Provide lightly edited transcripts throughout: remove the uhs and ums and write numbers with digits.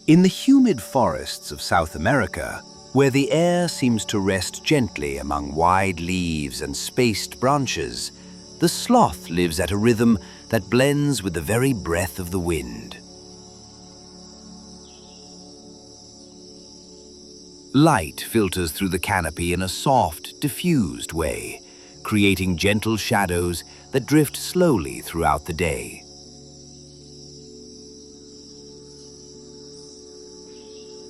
In the humid forests of South America, where the air seems to rest gently among wide leaves and spaced branches, the sloth lives at a rhythm that blends with the very breath of the wind. Light filters through the canopy in a soft, diffused way, creating gentle shadows that drift slowly throughout the day.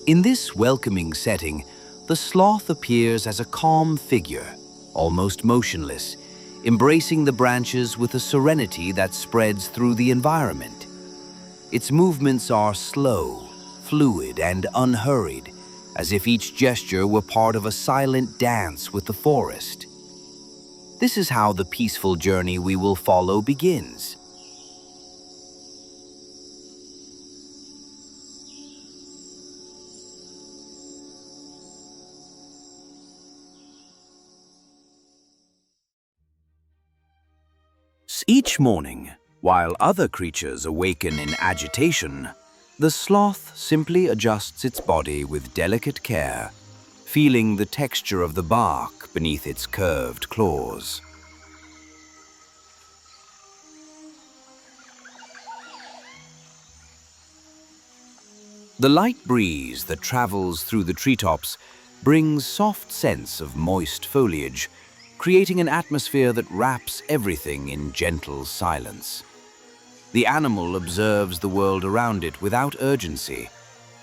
In this welcoming setting, the sloth appears as a calm figure, almost motionless, embracing the branches with a serenity that spreads through the environment. Its movements are slow, fluid, and unhurried, as if each gesture were part of a silent dance with the forest. This is how the peaceful journey we will follow begins. Each morning, while other creatures awaken in agitation, the sloth simply adjusts its body with delicate care, feeling the texture of the bark beneath its curved claws. The light breeze that travels through the treetops brings soft scents of moist foliage, creating an atmosphere that wraps everything in gentle silence. The animal observes the world around it without urgency,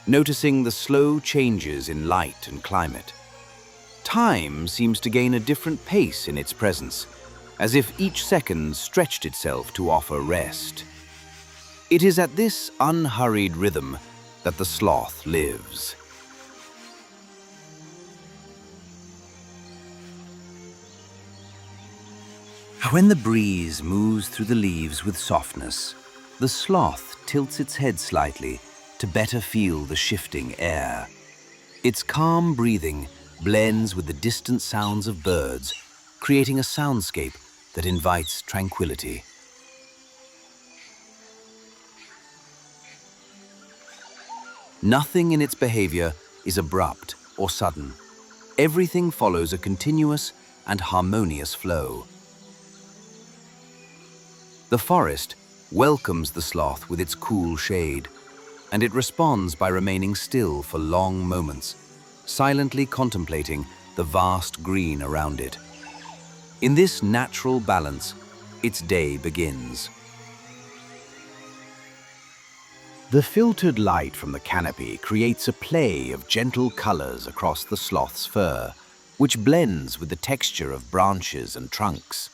noticing the slow changes in light and climate. Time seems to gain a different pace in its presence, as if each second stretched itself to offer rest. It is at this unhurried rhythm that the sloth lives. When the breeze moves through the leaves with softness, the sloth tilts its head slightly to better feel the shifting air. Its calm breathing blends with the distant sounds of birds, creating a soundscape that invites tranquility. Nothing in its behavior is abrupt or sudden. Everything follows a continuous and harmonious flow. The forest welcomes the sloth with its cool shade, and it responds by remaining still for long moments, silently contemplating the vast green around it. In this natural balance, its day begins. The filtered light from the canopy creates a play of gentle colors across the sloth's fur, which blends with the texture of branches and trunks.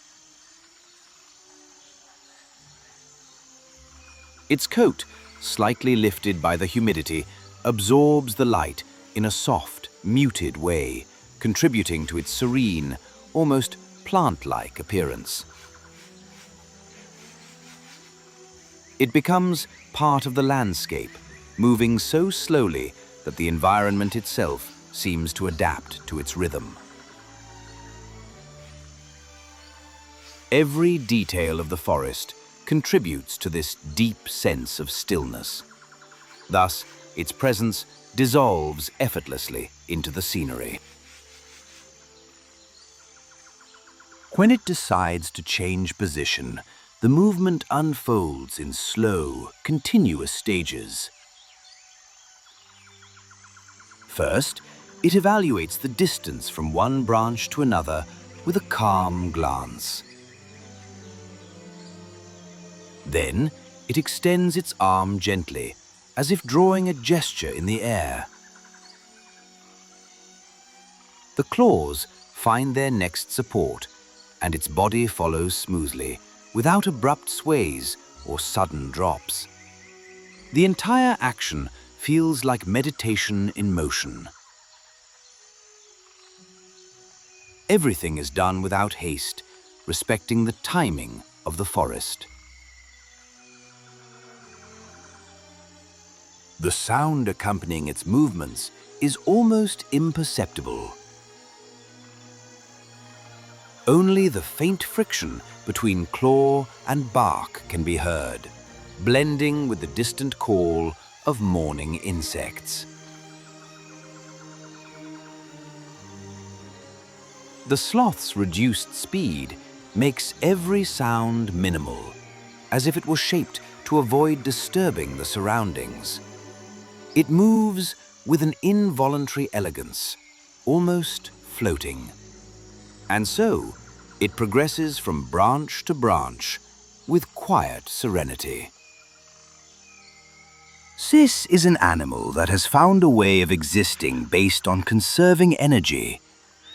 Its coat, slightly lifted by the humidity, absorbs the light in a soft, muted way, contributing to its serene, almost plant-like appearance. It becomes part of the landscape, moving so slowly that the environment itself seems to adapt to its rhythm. Every detail of the forest contributes to this deep sense of stillness. Thus, its presence dissolves effortlessly into the scenery. When it decides to change position, the movement unfolds in slow, continuous stages. First, it evaluates the distance from one branch to another with a calm glance. Then, it extends its arm gently, as if drawing a gesture in the air. The claws find their next support, and its body follows smoothly, without abrupt sways or sudden drops. The entire action feels like meditation in motion. Everything is done without haste, respecting the timing of the forest. The sound accompanying its movements is almost imperceptible. Only the faint friction between claw and bark can be heard, blending with the distant call of morning insects. The sloth's reduced speed makes every sound minimal, as if it was shaped to avoid disturbing the surroundings. It moves with an involuntary elegance, almost floating. And so, it progresses from branch to branch with quiet serenity. This is an animal that has found a way of existing based on conserving energy,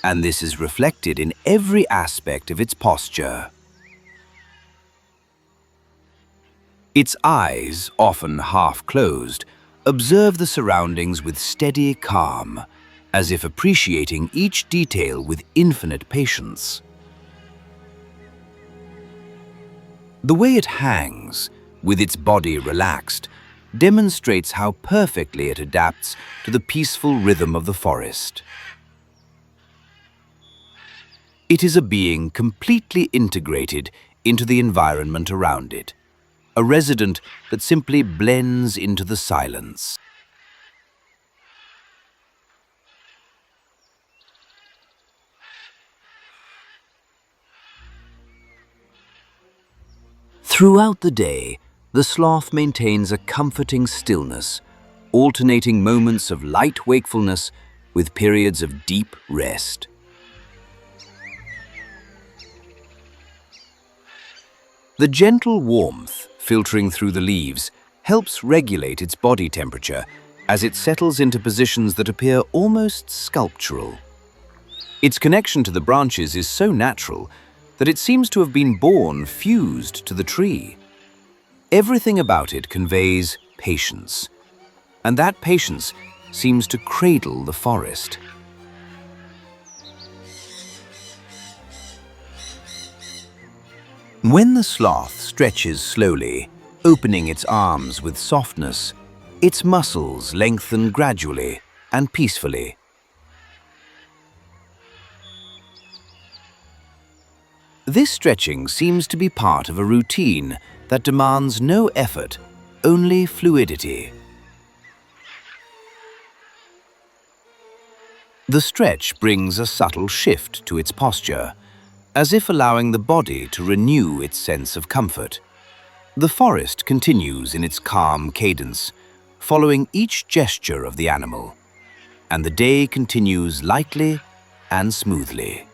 and this is reflected in every aspect of its posture. Its eyes, often half closed, observe the surroundings with steady calm, as if appreciating each detail with infinite patience. The way it hangs, with its body relaxed, demonstrates how perfectly it adapts to the peaceful rhythm of the forest. It is a being completely integrated into the environment around it, a resident that simply blends into the silence. Throughout the day, the sloth maintains a comforting stillness, alternating moments of light wakefulness with periods of deep rest. The gentle warmth filtering through the leaves helps regulate its body temperature as it settles into positions that appear almost sculptural. Its connection to the branches is so natural that it seems to have been born fused to the tree. Everything about it conveys patience, and that patience seems to cradle the forest. When the sloth stretches slowly, opening its arms with softness, its muscles lengthen gradually and peacefully. This stretching seems to be part of a routine that demands no effort, only fluidity. The stretch brings a subtle shift to its posture, as if allowing the body to renew its sense of comfort. The forest continues in its calm cadence, following each gesture of the animal, and the day continues lightly and smoothly.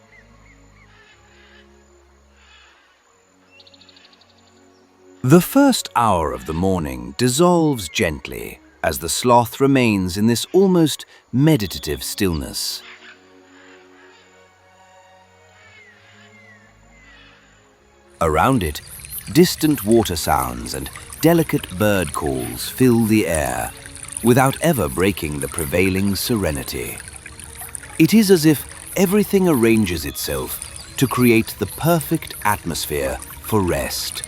The first hour of the morning dissolves gently as the sloth remains in this almost meditative stillness. Around it, distant water sounds and delicate bird calls fill the air, without ever breaking the prevailing serenity. It is as if everything arranges itself to create the perfect atmosphere for rest.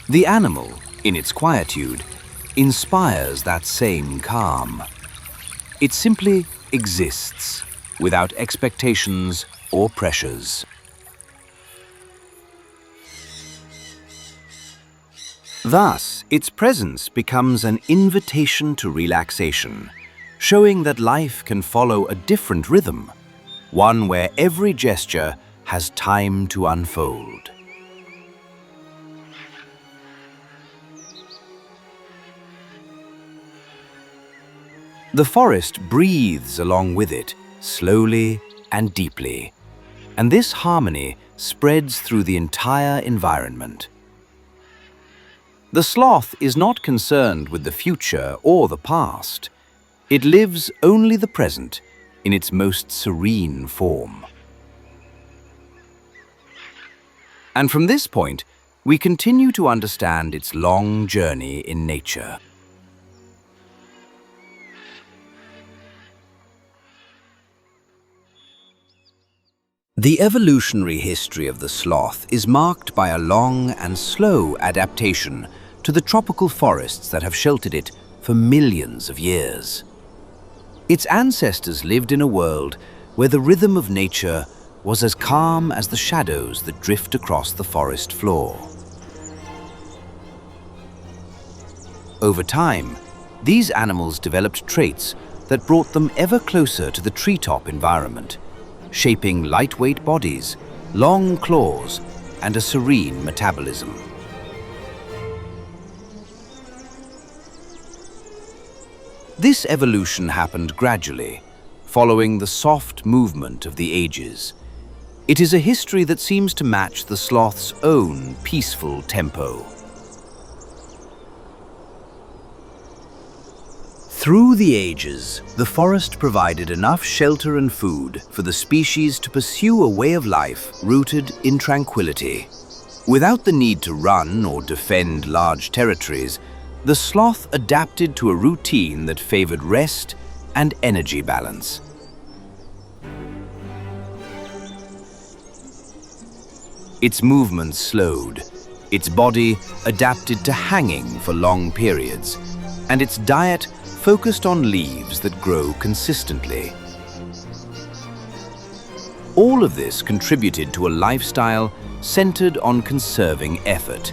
The animal, in its quietude, inspires that same calm. It simply exists, without expectations or pressures. Thus, its presence becomes an invitation to relaxation, showing that life can follow a different rhythm, one where every gesture has time to unfold. The forest breathes along with it, slowly and deeply, and this harmony spreads through the entire environment. The sloth is not concerned with the future or the past. It lives only the present in its most serene form. And from this point, we continue to understand its long journey in nature. The evolutionary history of the sloth is marked by a long and slow adaptation to the tropical forests that have sheltered it for millions of years. Its ancestors lived in a world where the rhythm of nature was as calm as the shadows that drift across the forest floor. Over time, these animals developed traits that brought them ever closer to the treetop environment, shaping lightweight bodies, long claws, and a serene metabolism. This evolution happened gradually, following the soft movement of the ages. It is a history that seems to match the sloth's own peaceful tempo. Through the ages, the forest provided enough shelter and food for the species to pursue a way of life rooted in tranquility. Without the need to run or defend large territories, the sloth adapted to a routine that favored rest and energy balance. Its movements slowed, its body adapted to hanging for long periods, and its diet focused on leaves that grow consistently. All of this contributed to a lifestyle centered on conserving effort,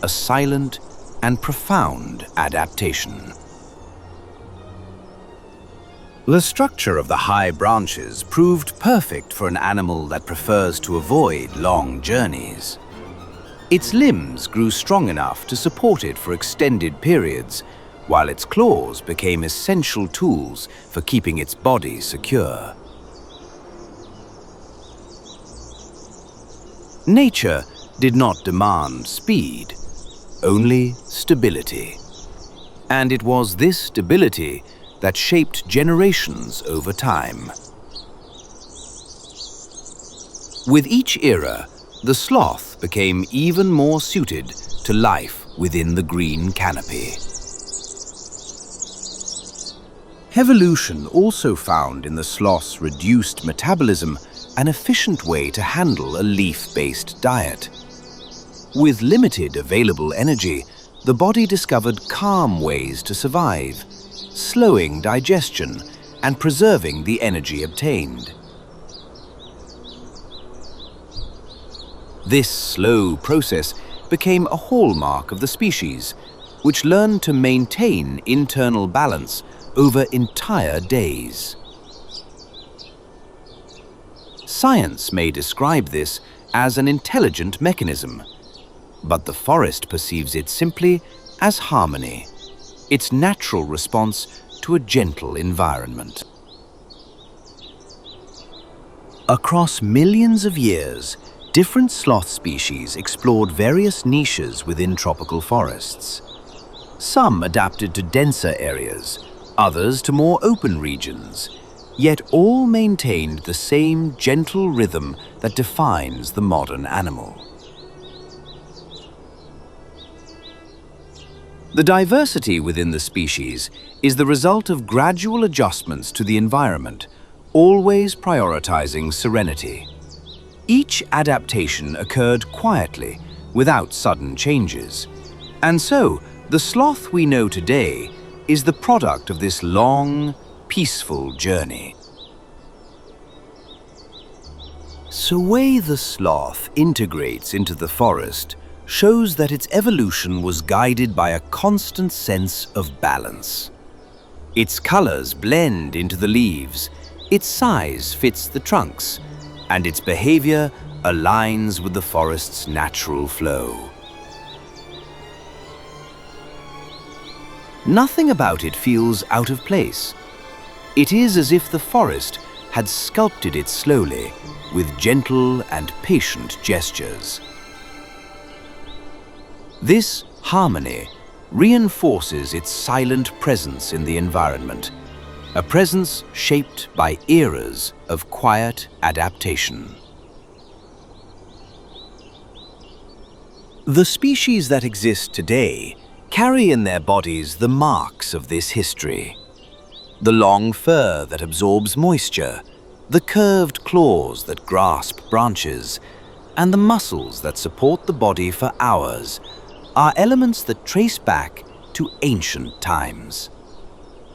a silent and profound adaptation. The structure of the high branches proved perfect for an animal that prefers to avoid long journeys. Its limbs grew strong enough to support it for extended periods, while its claws became essential tools for keeping its body secure. Nature did not demand speed, only stability. And it was this stability that shaped generations over time. With each era, the sloth became even more suited to life within the green canopy. Evolution also found in the sloth's reduced metabolism an efficient way to handle a leaf-based diet. With limited available energy, the body discovered calm ways to survive, slowing digestion and preserving the energy obtained. This slow process became a hallmark of the species, which learned to maintain internal balance over entire days. Science may describe this as an intelligent mechanism, but the forest perceives it simply as harmony, its natural response to a gentle environment. Across millions of years, different sloth species explored various niches within tropical forests. Some adapted to denser areas, others to more open regions, yet all maintained the same gentle rhythm that defines the modern animal. The diversity within the species is the result of gradual adjustments to the environment, always prioritizing serenity. Each adaptation occurred quietly, without sudden changes. And so, the sloth we know today is the product of this long, peaceful journey. The way the sloth integrates into the forest shows that its evolution was guided by a constant sense of balance. Its colors blend into the leaves, its size fits the trunks, and its behavior aligns with the forest's natural flow. Nothing about it feels out of place. It is as if the forest had sculpted it slowly, with gentle and patient gestures. This harmony reinforces its silent presence in the environment, a presence shaped by eras of quiet adaptation. The species that exist today carry in their bodies the marks of this history. The long fur that absorbs moisture, the curved claws that grasp branches, and the muscles that support the body for hours are elements that trace back to ancient times.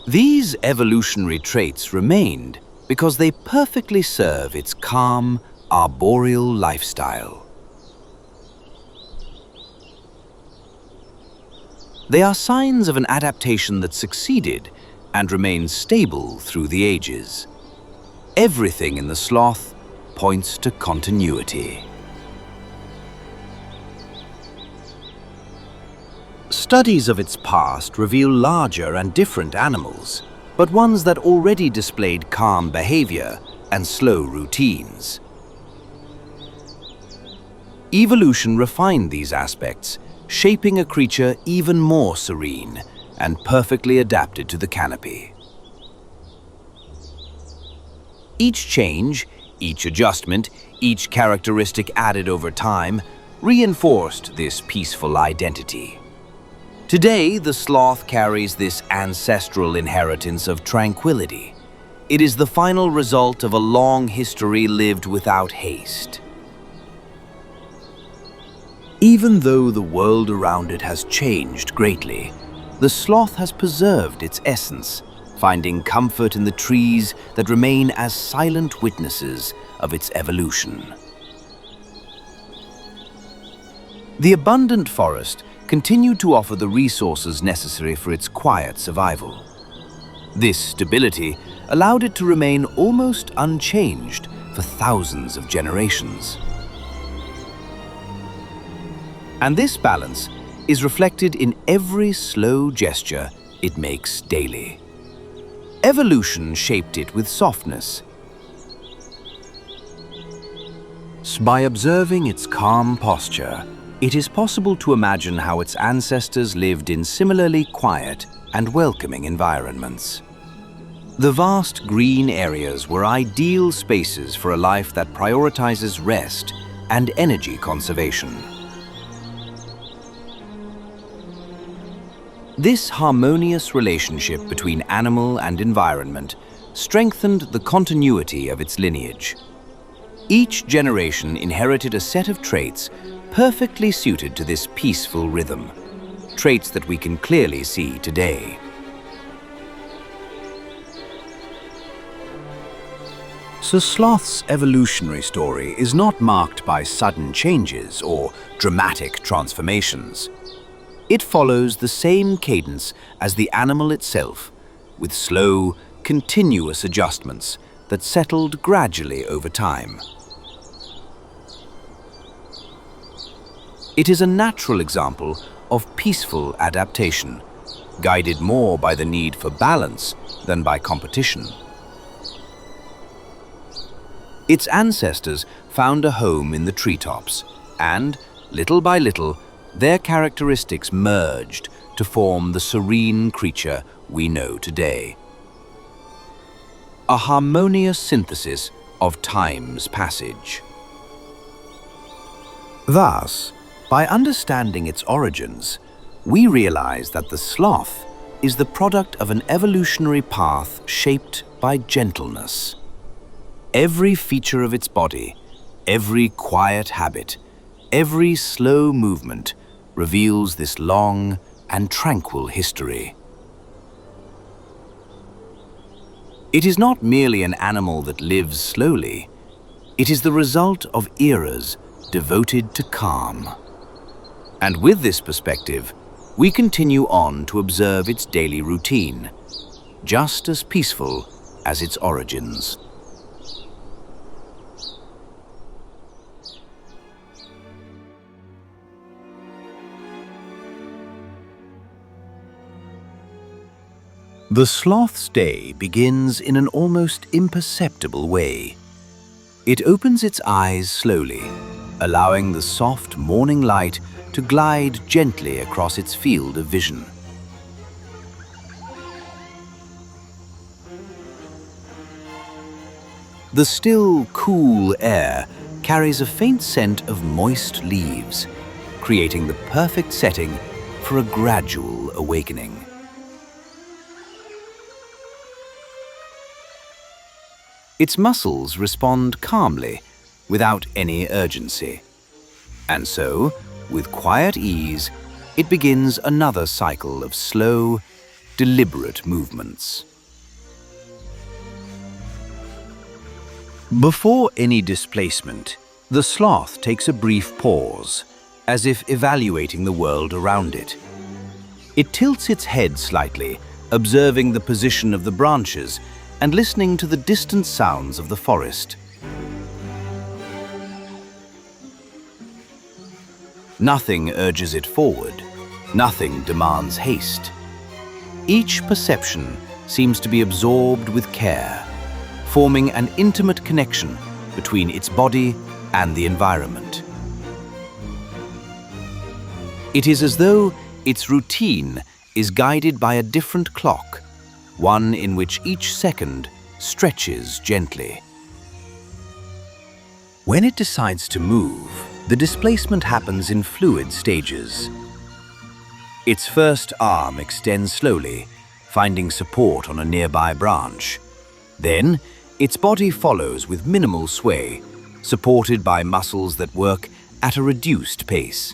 These evolutionary traits remained because they perfectly serve its calm, arboreal lifestyle. They are signs of an adaptation that succeeded and remains stable through the ages. Everything in the sloth points to continuity. Studies of its past reveal larger and different animals, but ones that already displayed calm behavior and slow routines. Evolution refined these aspects, shaping a creature even more serene and perfectly adapted to the canopy. Each change, each adjustment, each characteristic added over time reinforced this peaceful identity. Today, the sloth carries this ancestral inheritance of tranquility. It is the final result of a long history lived without haste. Even though the world around it has changed greatly, the sloth has preserved its essence, finding comfort in the trees that remain as silent witnesses of its evolution. The abundant forest continued to offer the resources necessary for its quiet survival. This stability allowed it to remain almost unchanged for thousands of generations. And this balance is reflected in every slow gesture it makes daily. Evolution shaped it with softness. By observing its calm posture, it is possible to imagine how its ancestors lived in similarly quiet and welcoming environments. The vast green areas were ideal spaces for a life that prioritizes rest and energy conservation. This harmonious relationship between animal and environment strengthened the continuity of its lineage. Each generation inherited a set of traits perfectly suited to this peaceful rhythm, traits that we can clearly see today. The sloth's evolutionary story is not marked by sudden changes or dramatic transformations. It follows the same cadence as the animal itself, with slow, continuous adjustments that settled gradually over time. It is a natural example of peaceful adaptation, guided more by the need for balance than by competition. Its ancestors found a home in the treetops, and, little by little, their characteristics merged to form the serene creature we know today. A harmonious synthesis of time's passage. Thus, by understanding its origins, we realize that the sloth is the product of an evolutionary path shaped by gentleness. Every feature of its body, every quiet habit, every slow movement reveals this long and tranquil history. It is not merely an animal that lives slowly. It is the result of eras devoted to calm. And with this perspective, we continue on to observe its daily routine, just as peaceful as its origins. The sloth's day begins in an almost imperceptible way. It opens its eyes slowly, allowing the soft morning light to glide gently across its field of vision. The still, cool air carries a faint scent of moist leaves, creating the perfect setting for a gradual awakening. Its muscles respond calmly, without any urgency. And so, with quiet ease, it begins another cycle of slow, deliberate movements. Before any displacement, the sloth takes a brief pause, as if evaluating the world around it. It tilts its head slightly, observing the position of the branches and listening to the distant sounds of the forest. Nothing urges it forward. Nothing demands haste. Each perception seems to be absorbed with care, forming an intimate connection between its body and the environment. It is as though its routine is guided by a different clock, one in which each second stretches gently. When it decides to move, the displacement happens in fluid stages. Its first arm extends slowly, finding support on a nearby branch. Then, its body follows with minimal sway, supported by muscles that work at a reduced pace.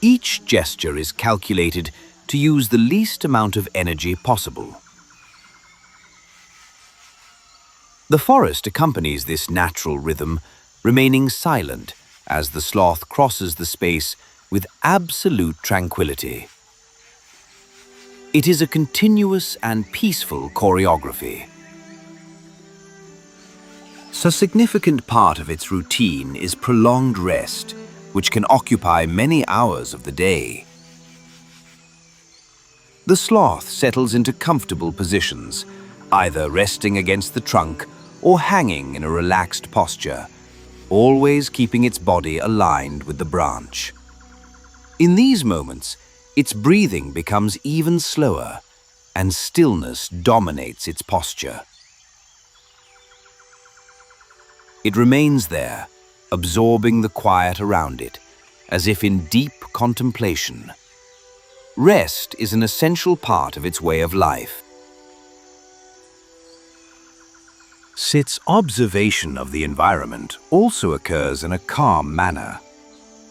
Each gesture is calculated to use the least amount of energy possible. The forest accompanies this natural rhythm, remaining silent as the sloth crosses the space with absolute tranquility. It is a continuous and peaceful choreography. A significant part of its routine is prolonged rest, which can occupy many hours of the day. The sloth settles into comfortable positions, either resting against the trunk or hanging in a relaxed posture, always keeping its body aligned with the branch. In these moments, its breathing becomes even slower, and stillness dominates its posture. It remains there, absorbing the quiet around it, as if in deep contemplation. Rest is an essential part of its way of life. Its observation of the environment also occurs in a calm manner.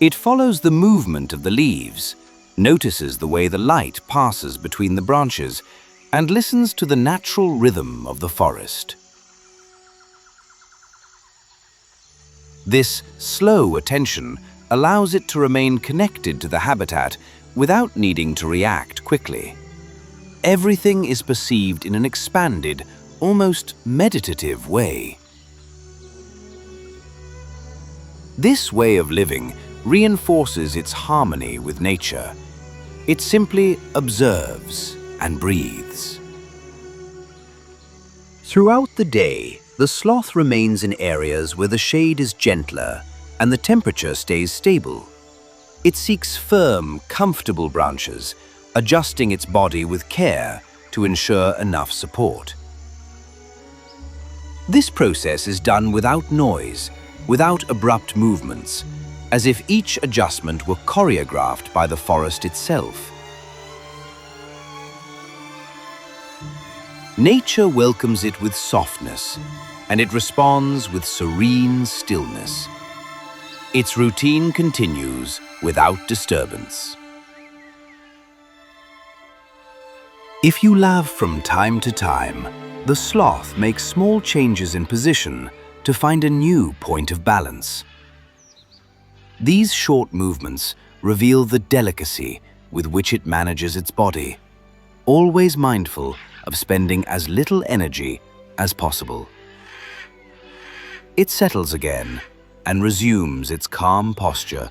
It follows the movement of the leaves, notices the way the light passes between the branches, and listens to the natural rhythm of the forest. This slow attention allows it to remain connected to the habitat without needing to react quickly. Everything is perceived in an expanded, almost meditative way. This way of living reinforces its harmony with nature. It simply observes and breathes. Throughout the day, the sloth remains in areas where the shade is gentler and the temperature stays stable. It seeks firm, comfortable branches, adjusting its body with care to ensure enough support. This process is done without noise, without abrupt movements, as if each adjustment were choreographed by the forest itself. Nature welcomes it with softness, and it responds with serene stillness. Its routine continues without disturbance. If you laugh from time to time, the sloth makes small changes in position to find a new point of balance. These short movements reveal the delicacy with which it manages its body, always mindful of spending as little energy as possible. It settles again and resumes its calm posture,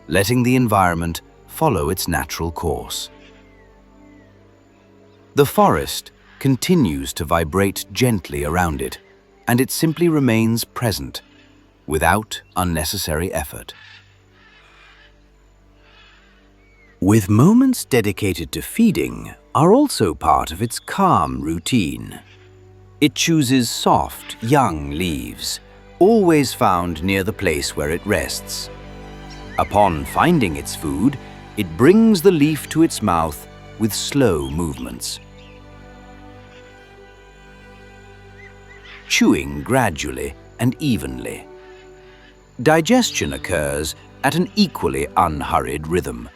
letting the environment follow its natural course. The forest continues to vibrate gently around it, and it simply remains present, without unnecessary effort. With moments dedicated to feeding are also part of its calm routine. It chooses soft, young leaves, always found near the place where it rests. Upon finding its food, it brings the leaf to its mouth with slow movements, chewing gradually and evenly. Digestion occurs at an equally unhurried rhythm,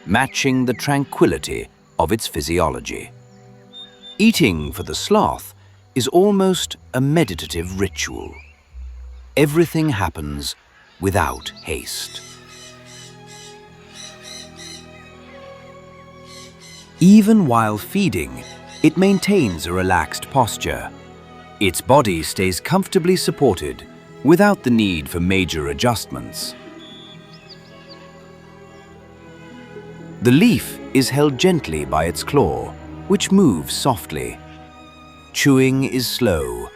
matching the tranquility of its physiology. Eating for the sloth is almost a meditative ritual. Everything happens without haste. Even while feeding, it maintains a relaxed posture. Its body stays comfortably supported without the need for major adjustments. The leaf is held gently by its claw, which moves softly. Chewing is slow,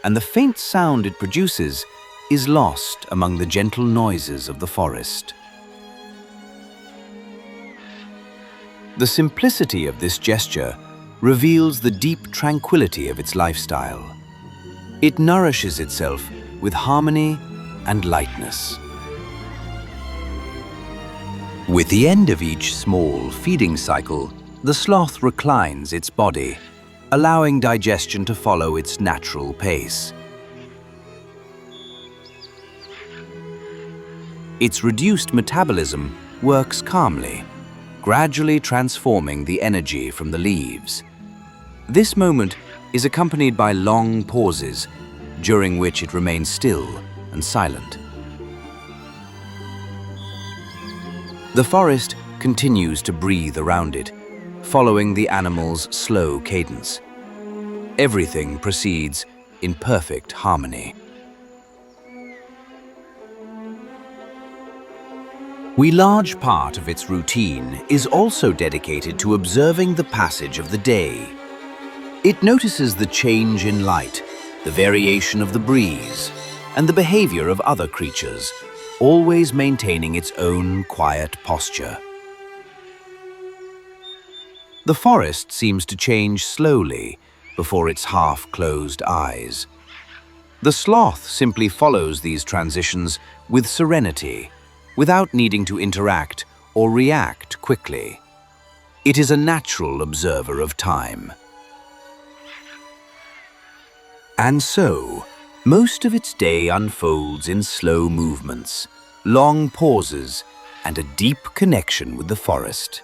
and the faint sound it produces is lost among the gentle noises of the forest. The simplicity of this gesture reveals the deep tranquility of its lifestyle. It nourishes itself with harmony and lightness. With the end of each small feeding cycle, the sloth reclines its body, allowing digestion to follow its natural pace. Its reduced metabolism works calmly, gradually transforming the energy from the leaves. This moment is accompanied by long pauses, during which it remains still and silent. The forest continues to breathe around it, following the animal's slow cadence. Everything proceeds in perfect harmony. A large part of its routine is also dedicated to observing the passage of the day. It notices the change in light, the variation of the breeze, and the behavior of other creatures, always maintaining its own quiet posture. The forest seems to change slowly before its half-closed eyes. The sloth simply follows these transitions with serenity, without needing to interact or react quickly. It is a natural observer of time. And so, most of its day unfolds in slow movements, long pauses, and a deep connection with the forest.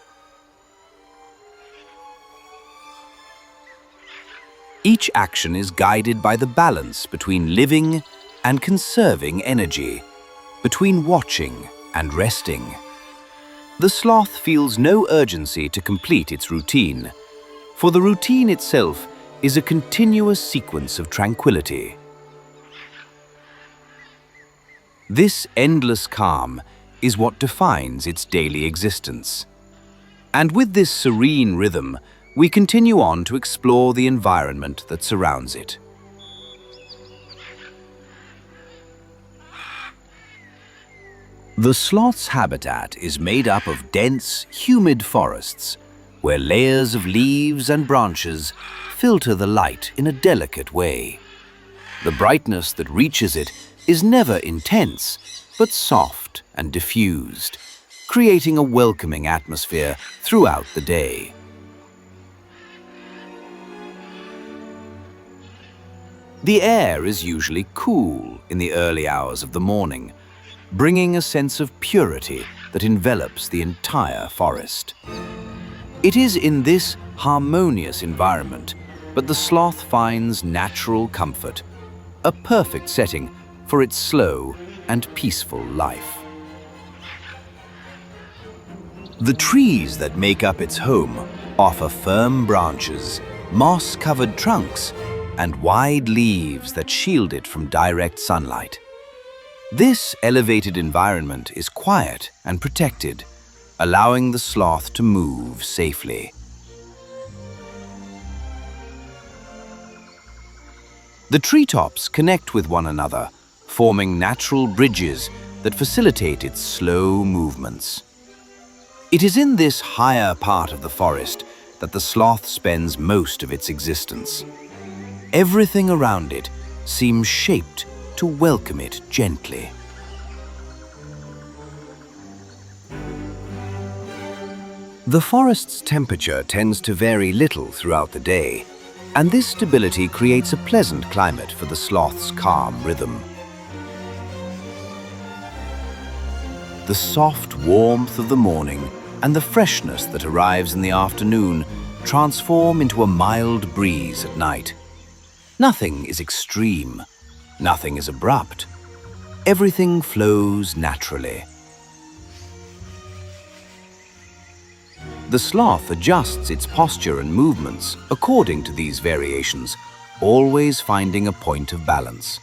Each action is guided by the balance between living and conserving energy, between watching and resting. The sloth feels no urgency to complete its routine, for the routine itself is a continuous sequence of tranquility. This endless calm is what defines its daily existence. And with this serene rhythm, we continue on to explore the environment that surrounds it. The sloth's habitat is made up of dense, humid forests, where layers of leaves and branches filter the light in a delicate way. The brightness that reaches it is never intense, but soft and diffused, creating a welcoming atmosphere throughout the day. The air is usually cool in the early hours of the morning, bringing a sense of purity that envelops the entire forest. It is in this harmonious environment that the sloth finds natural comfort, a perfect setting for its slow and peaceful life. The trees that make up its home offer firm branches, moss-covered trunks, and wide leaves that shield it from direct sunlight. This elevated environment is quiet and protected, allowing the sloth to move safely. The treetops connect with one another, forming natural bridges that facilitate its slow movements. It is in this higher part of the forest that the sloth spends most of its existence. Everything around it seems shaped to welcome it gently. The forest's temperature tends to vary little throughout the day, and this stability creates a pleasant climate for the sloth's calm rhythm. The soft warmth of the morning and the freshness that arrives in the afternoon transform into a mild breeze at night. Nothing is extreme, nothing is abrupt, everything flows naturally. The sloth adjusts its posture and movements according to these variations, always finding a point of balance.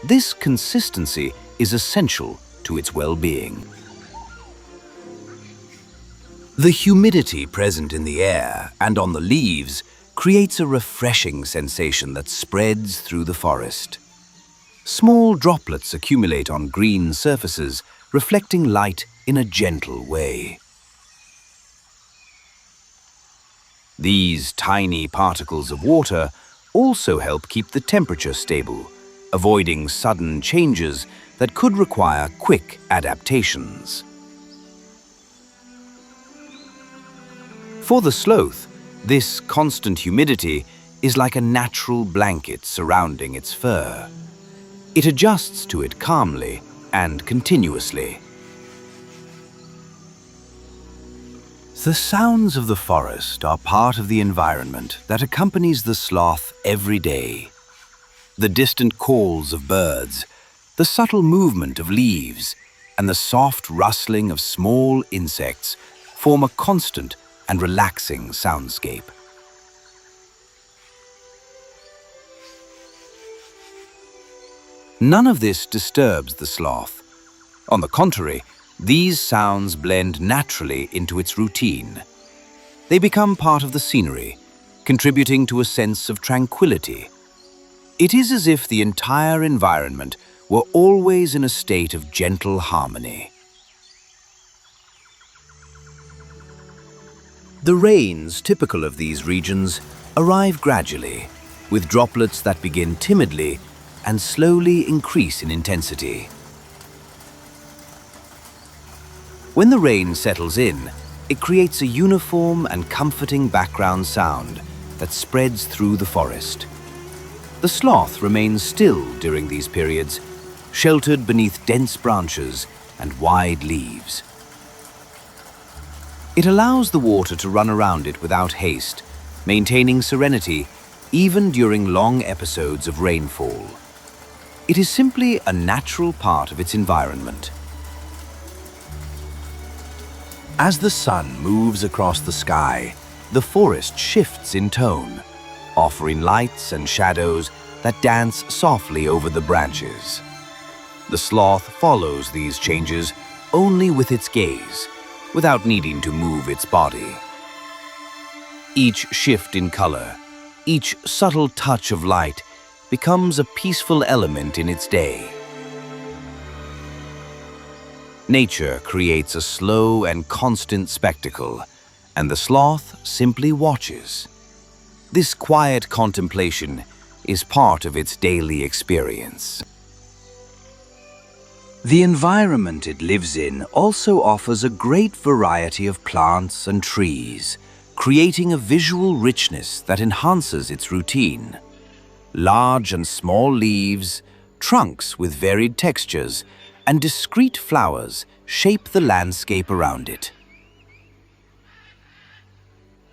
This consistency is essential to its well-being. The humidity present in the air and on the leaves creates a refreshing sensation that spreads through the forest. Small droplets accumulate on green surfaces, reflecting light in a gentle way. These tiny particles of water also help keep the temperature stable, avoiding sudden changes that could require quick adaptations. For the sloth, this constant humidity is like a natural blanket surrounding its fur. It adjusts to it calmly and continuously. The sounds of the forest are part of the environment that accompanies the sloth every day. The distant calls of birds, the subtle movement of leaves, and the soft rustling of small insects form a constant and relaxing soundscape. None of this disturbs the sloth. On the contrary, these sounds blend naturally into its routine. They become part of the scenery, contributing to a sense of tranquility. It is as if the entire environment were always in a state of gentle harmony. The rains typical of these regions arrive gradually, with droplets that begin timidly and slowly increase in intensity. When the rain settles in, it creates a uniform and comforting background sound that spreads through the forest. The sloth remains still during these periods, sheltered beneath dense branches and wide leaves. It allows the water to run around it without haste, maintaining serenity even during long episodes of rainfall. It is simply a natural part of its environment. As the sun moves across the sky, the forest shifts in tone, offering lights and shadows that dance softly over the branches. The sloth follows these changes only with its gaze, without needing to move its body. Each shift in color, each subtle touch of light becomes a peaceful element in its day. Nature creates a slow and constant spectacle, and the sloth simply watches. This quiet contemplation is part of its daily experience. The environment it lives in also offers a great variety of plants and trees, creating a visual richness that enhances its routine. Large and small leaves, trunks with varied textures, and discrete flowers shape the landscape around it.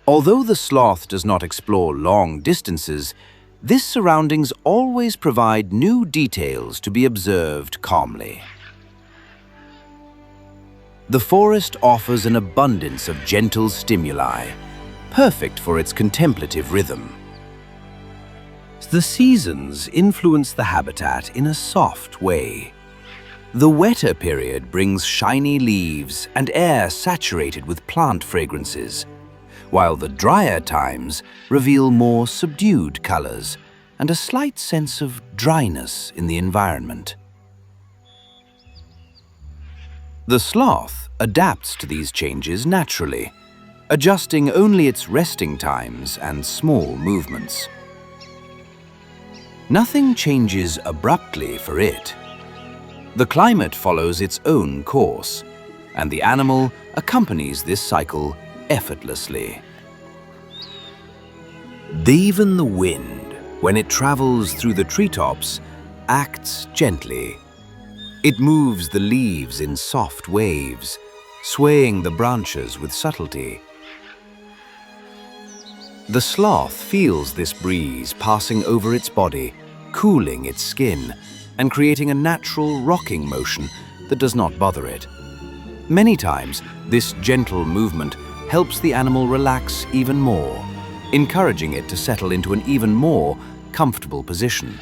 Although the sloth does not explore long distances, these surroundings always provide new details to be observed calmly. The forest offers an abundance of gentle stimuli, perfect for its contemplative rhythm. The seasons influence the habitat in a soft way. The wetter period brings shiny leaves and air saturated with plant fragrances, while the drier times reveal more subdued colors and a slight sense of dryness in the environment. The sloth adapts to these changes naturally, adjusting only its resting times and small movements. Nothing changes abruptly for it. The climate follows its own course, and the animal accompanies this cycle effortlessly. Even the wind, when it travels through the treetops, acts gently. It moves the leaves in soft waves, swaying the branches with subtlety. The sloth feels this breeze passing over its body, cooling its skin and creating a natural rocking motion that does not bother it. Many times, this gentle movement helps the animal relax even more, encouraging it to settle into an even more comfortable position.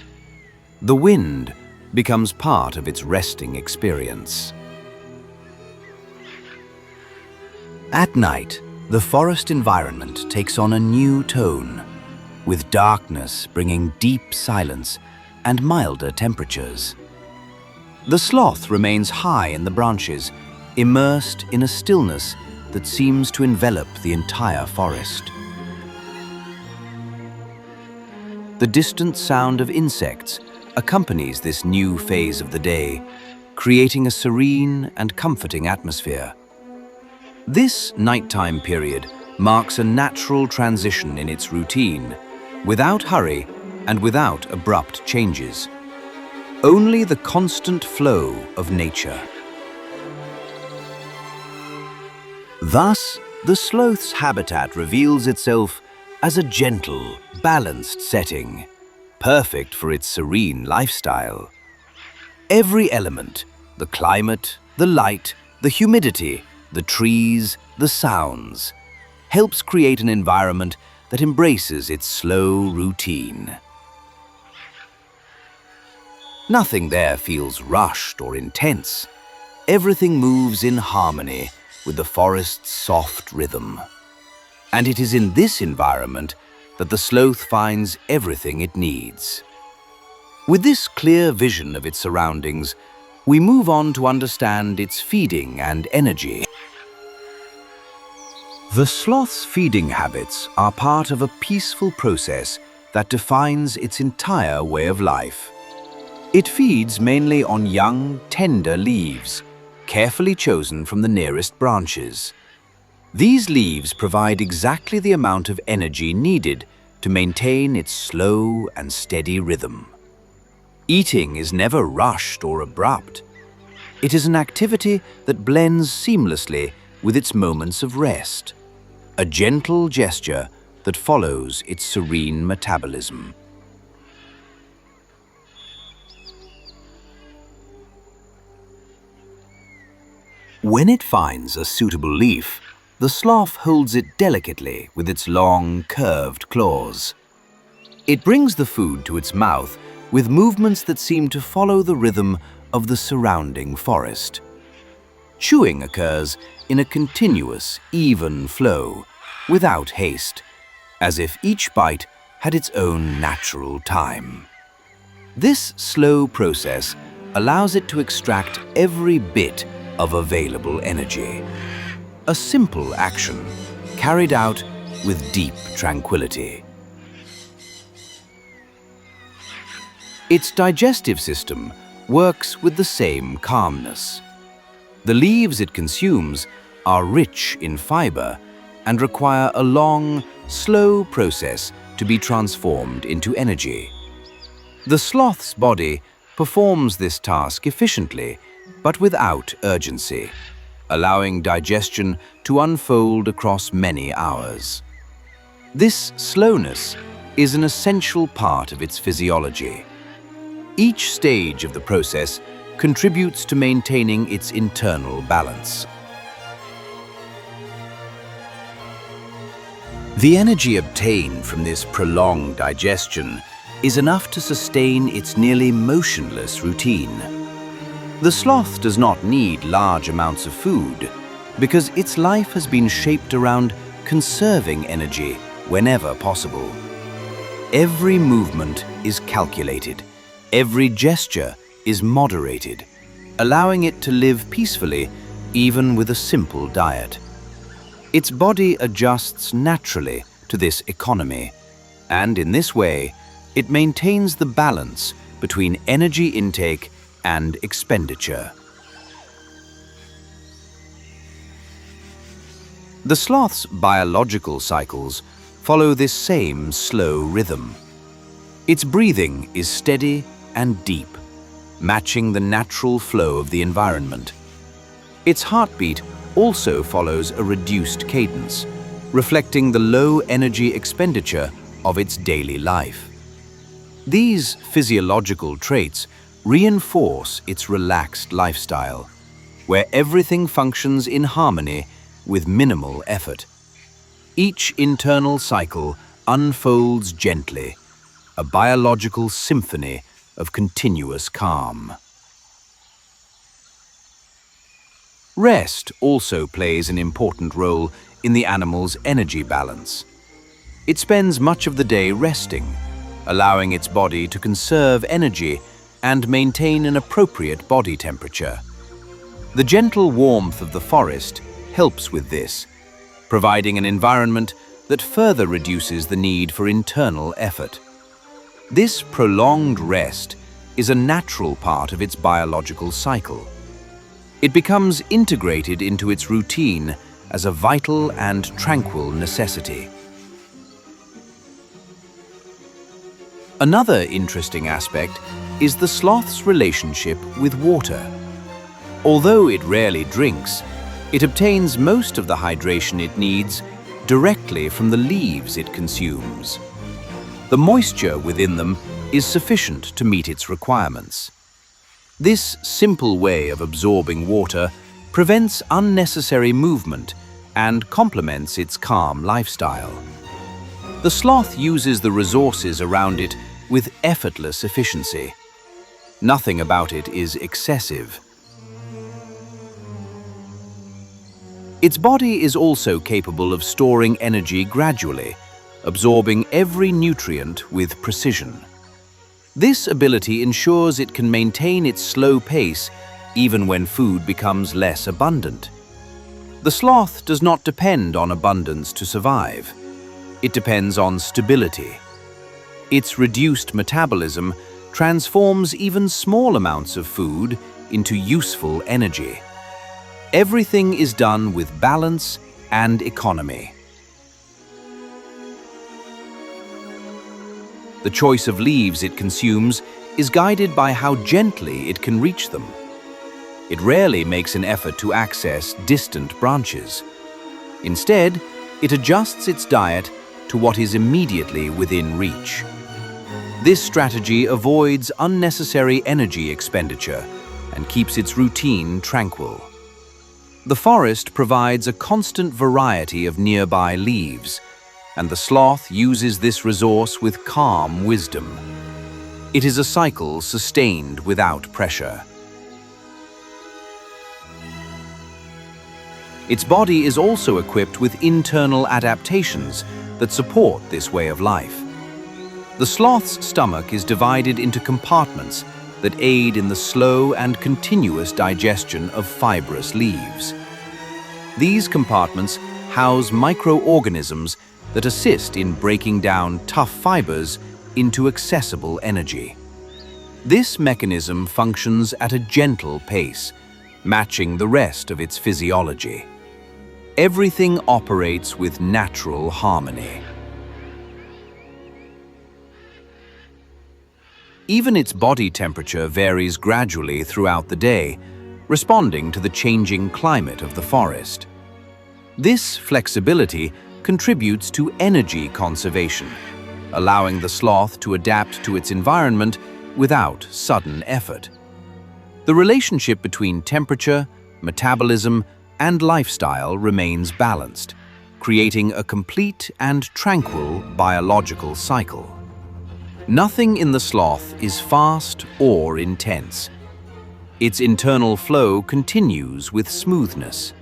The wind becomes part of its resting experience. At night, the forest environment takes on a new tone, with darkness bringing deep silence and milder temperatures. The sloth remains high in the branches, immersed in a stillness that seems to envelop the entire forest. The distant sound of insects accompanies this new phase of the day, creating a serene and comforting atmosphere. This nighttime period marks a natural transition in its routine, without hurry and without abrupt changes. Only the constant flow of nature. Thus, the sloth's habitat reveals itself as a gentle, balanced setting, perfect for its serene lifestyle. Every element, the climate, the light, the humidity, the trees, the sounds, helps create an environment that embraces its slow routine. Nothing there feels rushed or intense. Everything moves in harmony with the forest's soft rhythm. And it is in this environment that the sloth finds everything it needs. With this clear vision of its surroundings, we move on to understand its feeding and energy. The sloth's feeding habits are part of a peaceful process that defines its entire way of life. It feeds mainly on young, tender leaves, carefully chosen from the nearest branches. These leaves provide exactly the amount of energy needed to maintain its slow and steady rhythm. Eating is never rushed or abrupt. It is an activity that blends seamlessly with its moments of rest, a gentle gesture that follows its serene metabolism. When it finds a suitable leaf, the sloth holds it delicately with its long, curved claws. It brings the food to its mouth with movements that seem to follow the rhythm of the surrounding forest. Chewing occurs in a continuous, even flow, without haste, as if each bite had its own natural time. This slow process allows it to extract every bit of available energy. A simple action carried out with deep tranquility. Its digestive system works with the same calmness. The leaves it consumes are rich in fiber and require a long, slow process to be transformed into energy. The sloth's body performs this task efficiently, but without urgency, allowing digestion to unfold across many hours. This slowness is an essential part of its physiology. Each stage of the process contributes to maintaining its internal balance. The energy obtained from this prolonged digestion is enough to sustain its nearly motionless routine. The sloth does not need large amounts of food because its life has been shaped around conserving energy whenever possible. Every movement is calculated, every gesture is moderated, allowing it to live peacefully even with a simple diet. Its body adjusts naturally to this economy, and in this way, it maintains the balance between energy intake and expenditure. The sloth's biological cycles follow this same slow rhythm. Its breathing is steady and deep, matching the natural flow of the environment. Its heartbeat also follows a reduced cadence, reflecting the low energy expenditure of its daily life. These physiological traits reinforce its relaxed lifestyle, where everything functions in harmony with minimal effort. Each internal cycle unfolds gently, a biological symphony of continuous calm. Rest also plays an important role in the animal's energy balance. It spends much of the day resting, allowing its body to conserve energy and maintain an appropriate body temperature. The gentle warmth of the forest helps with this, providing an environment that further reduces the need for internal effort. This prolonged rest is a natural part of its biological cycle. It becomes integrated into its routine as a vital and tranquil necessity. Another interesting aspect is the sloth's relationship with water. Although it rarely drinks, it obtains most of the hydration it needs directly from the leaves it consumes. The moisture within them is sufficient to meet its requirements. This simple way of absorbing water prevents unnecessary movement and complements its calm lifestyle. The sloth uses the resources around it with effortless efficiency. Nothing about it is excessive. Its body is also capable of storing energy gradually, absorbing every nutrient with precision. This ability ensures it can maintain its slow pace even when food becomes less abundant. The sloth does not depend on abundance to survive. It depends on stability. Its reduced metabolism transforms even small amounts of food into useful energy. Everything is done with balance and economy. The choice of leaves it consumes is guided by how gently it can reach them. It rarely makes an effort to access distant branches. Instead, it adjusts its diet to what is immediately within reach. This strategy avoids unnecessary energy expenditure and keeps its routine tranquil. The forest provides a constant variety of nearby leaves, and the sloth uses this resource with calm wisdom. It is a cycle sustained without pressure. Its body is also equipped with internal adaptations that support this way of life. The sloth's stomach is divided into compartments that aid in the slow and continuous digestion of fibrous leaves. These compartments house microorganisms that assist in breaking down tough fibers into accessible energy. This mechanism functions at a gentle pace, matching the rest of its physiology. Everything operates with natural harmony. Even its body temperature varies gradually throughout the day, responding to the changing climate of the forest. This flexibility contributes to energy conservation, allowing the sloth to adapt to its environment without sudden effort. The relationship between temperature, metabolism, and lifestyle remains balanced, creating a complete and tranquil biological cycle. Nothing in the sloth is fast or intense. Its internal flow continues with smoothness.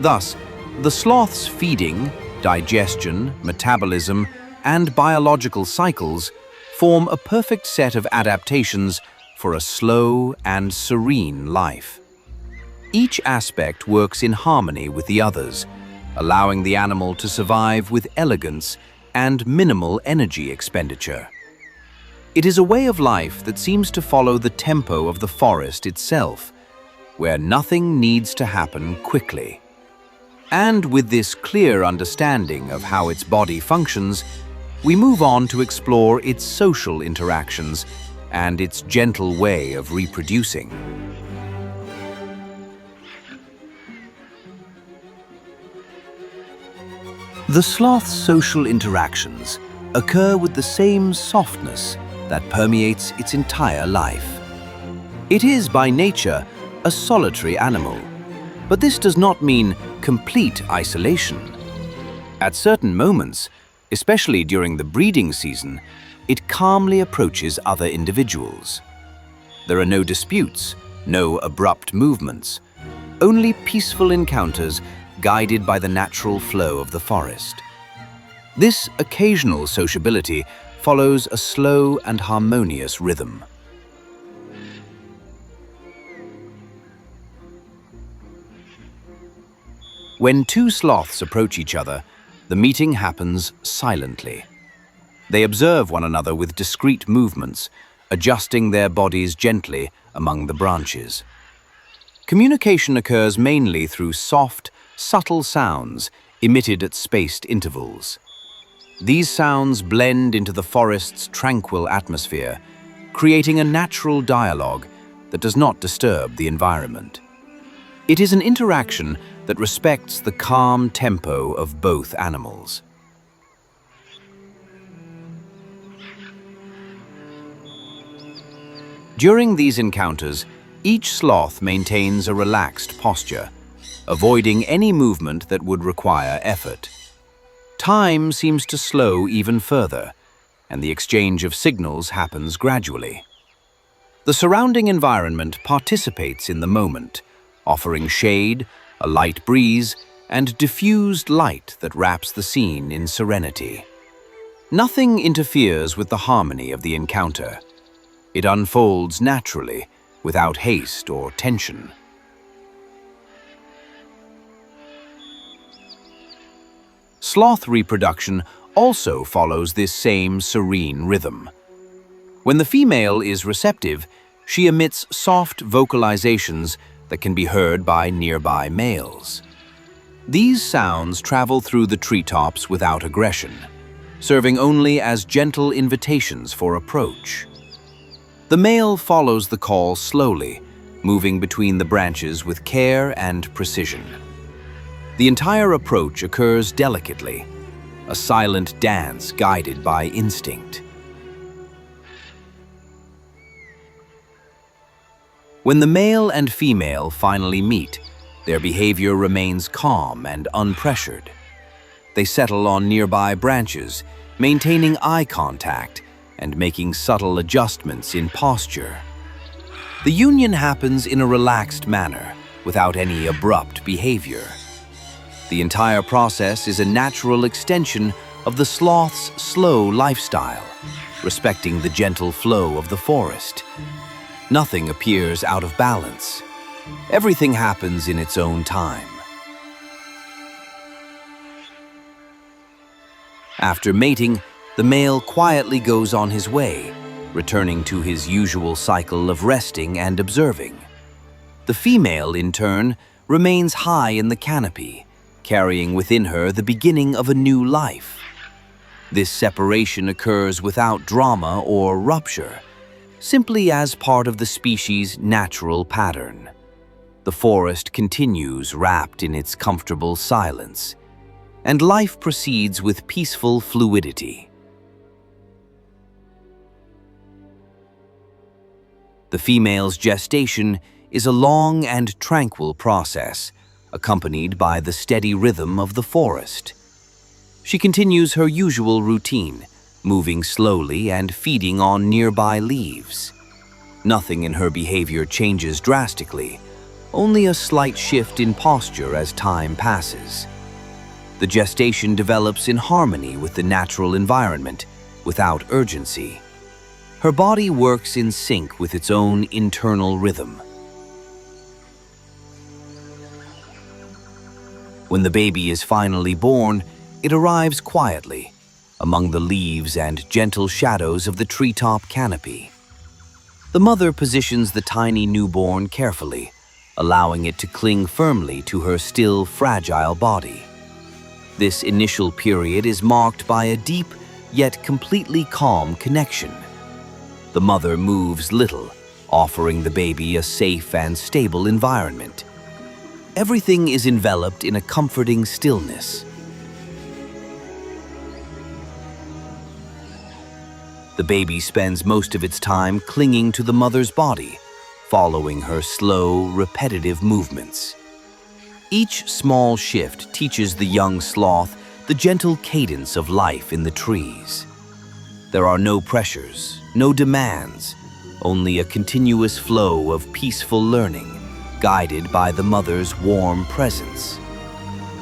Thus, the sloth's feeding, digestion, metabolism, and biological cycles form a perfect set of adaptations for a slow and serene life. Each aspect works in harmony with the others, allowing the animal to survive with elegance and minimal energy expenditure. It is a way of life that seems to follow the tempo of the forest itself, where nothing needs to happen quickly. And with this clear understanding of how its body functions, we move on to explore its social interactions and its gentle way of reproducing. The sloth's social interactions occur with the same softness that permeates its entire life. It is by nature a solitary animal, but this does not mean complete isolation. At certain moments, especially during the breeding season, it calmly approaches other individuals. There are no disputes, no abrupt movements, only peaceful encounters guided by the natural flow of the forest. This occasional sociability follows a slow and harmonious rhythm. When two sloths approach each other, the meeting happens silently. They observe one another with discreet movements, adjusting their bodies gently among the branches. Communication occurs mainly through soft, subtle sounds emitted at spaced intervals. These sounds blend into the forest's tranquil atmosphere, creating a natural dialogue that does not disturb the environment. It is an interaction that respects the calm tempo of both animals. During these encounters, each sloth maintains a relaxed posture, avoiding any movement that would require effort. Time seems to slow even further, and the exchange of signals happens gradually. The surrounding environment participates in the moment, offering shade, a light breeze, and diffused light that wraps the scene in serenity. Nothing interferes with the harmony of the encounter. It unfolds naturally, without haste or tension. Sloth reproduction also follows this same serene rhythm. When the female is receptive, she emits soft vocalizations that can be heard by nearby males. These sounds travel through the treetops without aggression, serving only as gentle invitations for approach. The male follows the call slowly, moving between the branches with care and precision. The entire approach occurs delicately, a silent dance guided by instinct. When the male and female finally meet, their behavior remains calm and unpressured. They settle on nearby branches, maintaining eye contact and making subtle adjustments in posture. The union happens in a relaxed manner, without any abrupt behavior. The entire process is a natural extension of the sloth's slow lifestyle, respecting the gentle flow of the forest. Nothing appears out of balance. Everything happens in its own time. After mating, the male quietly goes on his way, returning to his usual cycle of resting and observing. The female, in turn, remains high in the canopy, carrying within her the beginning of a new life. This separation occurs without drama or rupture, simply as part of the species' natural pattern. The forest continues wrapped in its comfortable silence, and life proceeds with peaceful fluidity. The female's gestation is a long and tranquil process, accompanied by the steady rhythm of the forest. She continues her usual routine, moving slowly and feeding on nearby leaves. Nothing in her behavior changes drastically, only a slight shift in posture as time passes. The gestation develops in harmony with the natural environment, without urgency. Her body works in sync with its own internal rhythm. When the baby is finally born, it arrives quietly, among the leaves and gentle shadows of the treetop canopy. The mother positions the tiny newborn carefully, allowing it to cling firmly to her still fragile body. This initial period is marked by a deep, yet completely calm connection. The mother moves little, offering the baby a safe and stable environment. Everything is enveloped in a comforting stillness. The baby spends most of its time clinging to the mother's body, following her slow, repetitive movements. Each small shift teaches the young sloth the gentle cadence of life in the trees. There are no pressures, no demands, only a continuous flow of peaceful learning, guided by the mother's warm presence.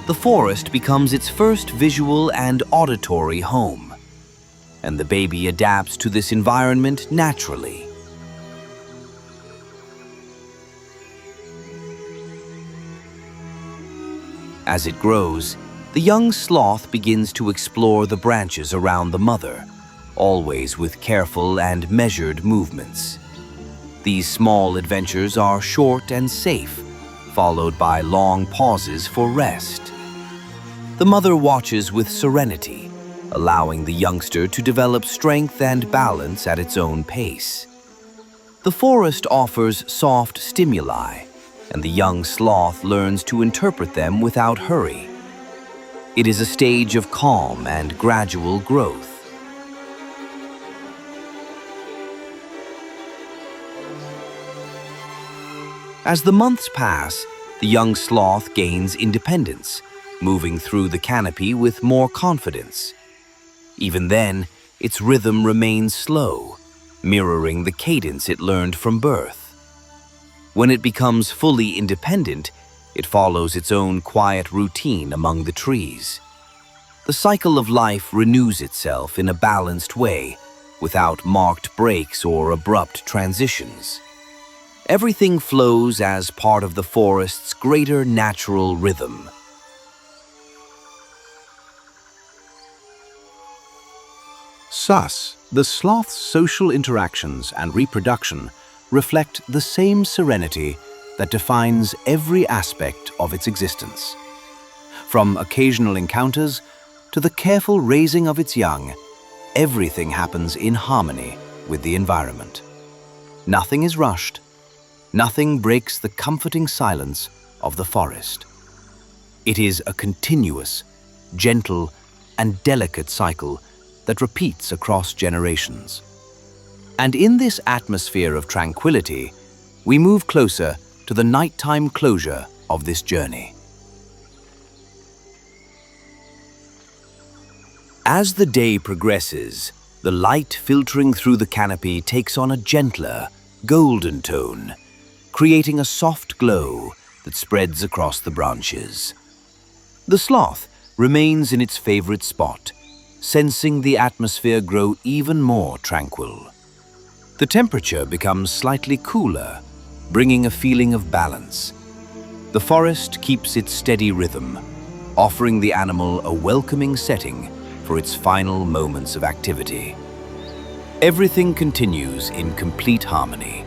The forest becomes its first visual and auditory home, and the baby adapts to this environment naturally. As it grows, the young sloth begins to explore the branches around the mother, always with careful and measured movements. These small adventures are short and safe, followed by long pauses for rest. The mother watches with serenity, allowing the youngster to develop strength and balance at its own pace. The forest offers soft stimuli, and the young sloth learns to interpret them without hurry. It is a stage of calm and gradual growth. As the months pass, the young sloth gains independence, moving through the canopy with more confidence. Even then, its rhythm remains slow, mirroring the cadence it learned from birth. When it becomes fully independent, it follows its own quiet routine among the trees. The cycle of life renews itself in a balanced way, without marked breaks or abrupt transitions. Everything flows as part of the forest's greater natural rhythm. Thus, the sloth's social interactions and reproduction reflect the same serenity that defines every aspect of its existence. From occasional encounters to the careful raising of its young, everything happens in harmony with the environment. Nothing is rushed. Nothing breaks the comforting silence of the forest. It is a continuous, gentle, and delicate cycle that repeats across generations. And in this atmosphere of tranquility, we move closer to the nighttime closure of this journey. As the day progresses, the light filtering through the canopy takes on a gentler, golden tone, creating a soft glow that spreads across the branches. The sloth remains in its favorite spot, sensing the atmosphere grow even more tranquil. The temperature becomes slightly cooler, bringing a feeling of balance. The forest keeps its steady rhythm, offering the animal a welcoming setting for its final moments of activity. Everything continues in complete harmony.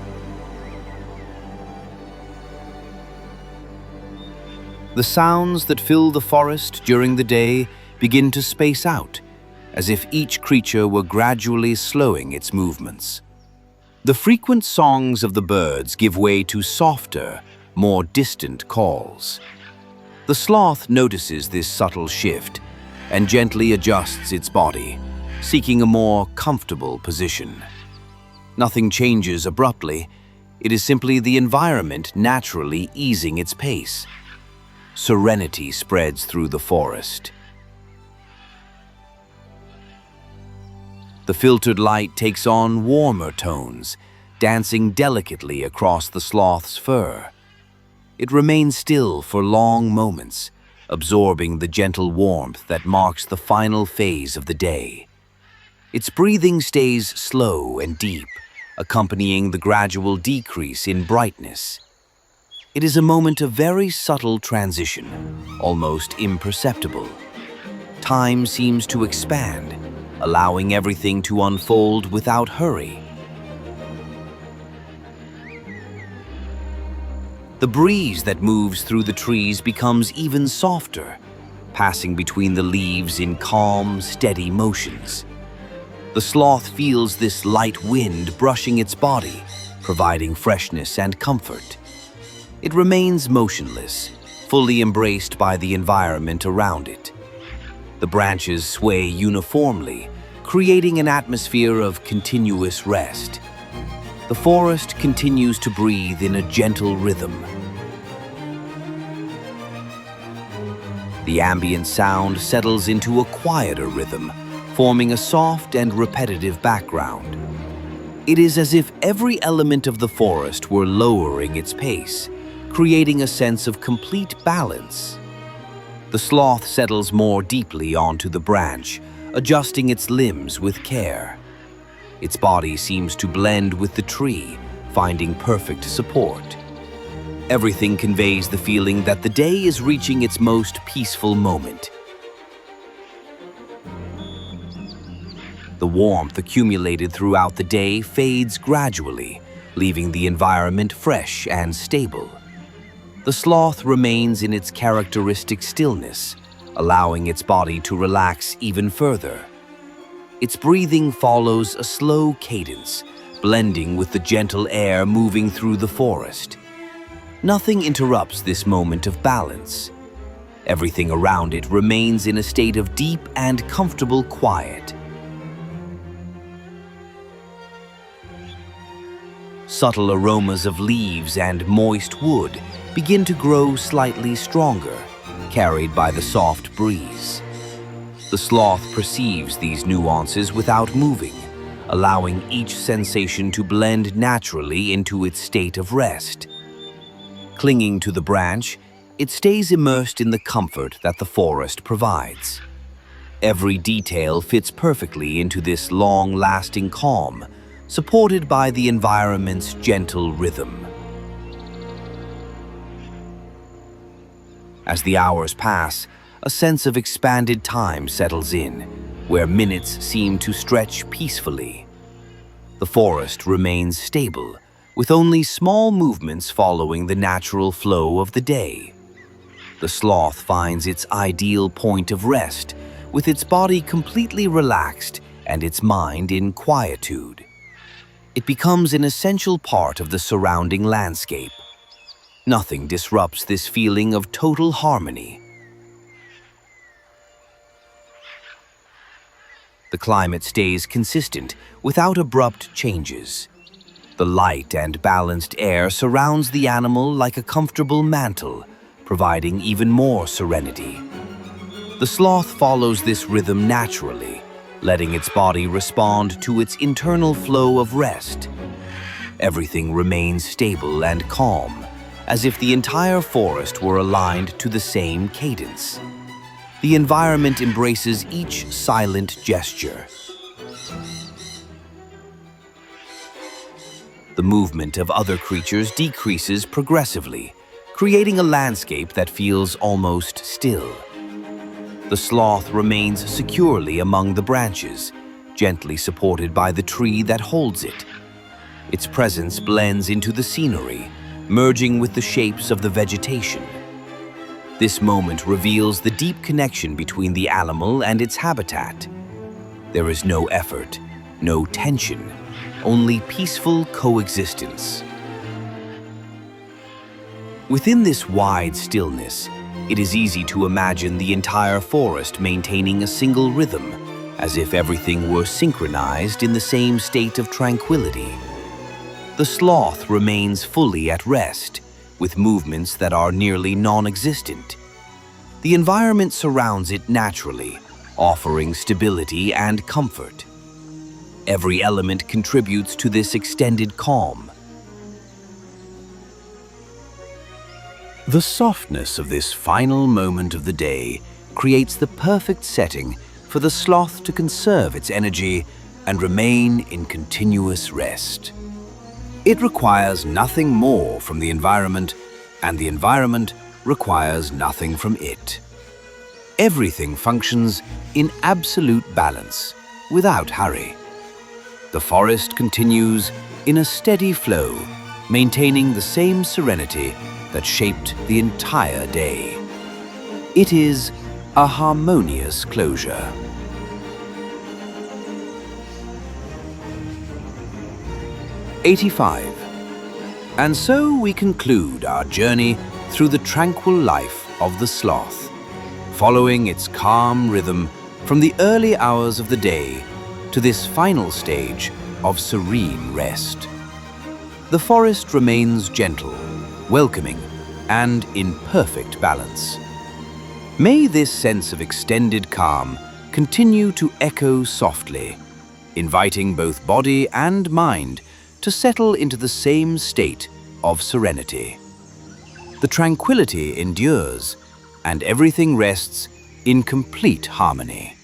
The sounds that fill the forest during the day begin to space out, as if each creature were gradually slowing its movements. The frequent songs of the birds give way to softer, more distant calls. The sloth notices this subtle shift and gently adjusts its body, seeking a more comfortable position. Nothing changes abruptly. It is simply the environment naturally easing its pace. Serenity spreads through the forest. The filtered light takes on warmer tones, dancing delicately across the sloth's fur. It remains still for long moments, absorbing the gentle warmth that marks the final phase of the day. Its breathing stays slow and deep, accompanying the gradual decrease in brightness. It is a moment of very subtle transition, almost imperceptible. Time seems to expand, allowing everything to unfold without hurry. The breeze that moves through the trees becomes even softer, passing between the leaves in calm, steady motions. The sloth feels this light wind brushing its body, providing freshness and comfort. It remains motionless, fully embraced by the environment around it. The branches sway uniformly, creating an atmosphere of continuous rest. The forest continues to breathe in a gentle rhythm. The ambient sound settles into a quieter rhythm, forming a soft and repetitive background. It is as if every element of the forest were lowering its pace, creating a sense of complete balance. The sloth settles more deeply onto the branch, adjusting its limbs with care. Its body seems to blend with the tree, finding perfect support. Everything conveys the feeling that the day is reaching its most peaceful moment. The warmth accumulated throughout the day fades gradually, leaving the environment fresh and stable. The sloth remains in its characteristic stillness, allowing its body to relax even further. Its breathing follows a slow cadence, blending with the gentle air moving through the forest. Nothing interrupts this moment of balance. Everything around it remains in a state of deep and comfortable quiet. Subtle aromas of leaves and moist wood begin to grow slightly stronger, carried by the soft breeze. The sloth perceives these nuances without moving, allowing each sensation to blend naturally into its state of rest. Clinging to the branch, it stays immersed in the comfort that the forest provides. Every detail fits perfectly into this long-lasting calm, supported by the environment's gentle rhythm. As the hours pass, a sense of expanded time settles in, where minutes seem to stretch peacefully. The forest remains stable, with only small movements following the natural flow of the day. The sloth finds its ideal point of rest, with its body completely relaxed and its mind in quietude. It becomes an essential part of the surrounding landscape. Nothing disrupts this feeling of total harmony. The climate stays consistent without abrupt changes. The light and balanced air surrounds the animal like a comfortable mantle, providing even more serenity. The sloth follows this rhythm naturally, letting its body respond to its internal flow of rest. Everything remains stable and calm, as if the entire forest were aligned to the same cadence. The environment embraces each silent gesture. The movement of other creatures decreases progressively, creating a landscape that feels almost still. The sloth remains securely among the branches, gently supported by the tree that holds it. Its presence blends into the scenery, merging with the shapes of the vegetation. This moment reveals the deep connection between the animal and its habitat. There is no effort, no tension, only peaceful coexistence. Within this wide stillness, it is easy to imagine the entire forest maintaining a single rhythm, as if everything were synchronized in the same state of tranquility. The sloth remains fully at rest, with movements that are nearly non-existent. The environment surrounds it naturally, offering stability and comfort. Every element contributes to this extended calm. The softness of this final moment of the day creates the perfect setting for the sloth to conserve its energy and remain in continuous rest. It requires nothing more from the environment, and the environment requires nothing from it. Everything functions in absolute balance, without hurry. The forest continues in a steady flow, maintaining the same serenity that shaped the entire day. It is a harmonious closure. '85. And so we conclude our journey through the tranquil life of the sloth, following its calm rhythm from the early hours of the day to this final stage of serene rest. The forest remains gentle, welcoming, and in perfect balance. May this sense of extended calm continue to echo softly, inviting both body and mind to settle into the same state of serenity. The tranquility endures, and everything rests in complete harmony.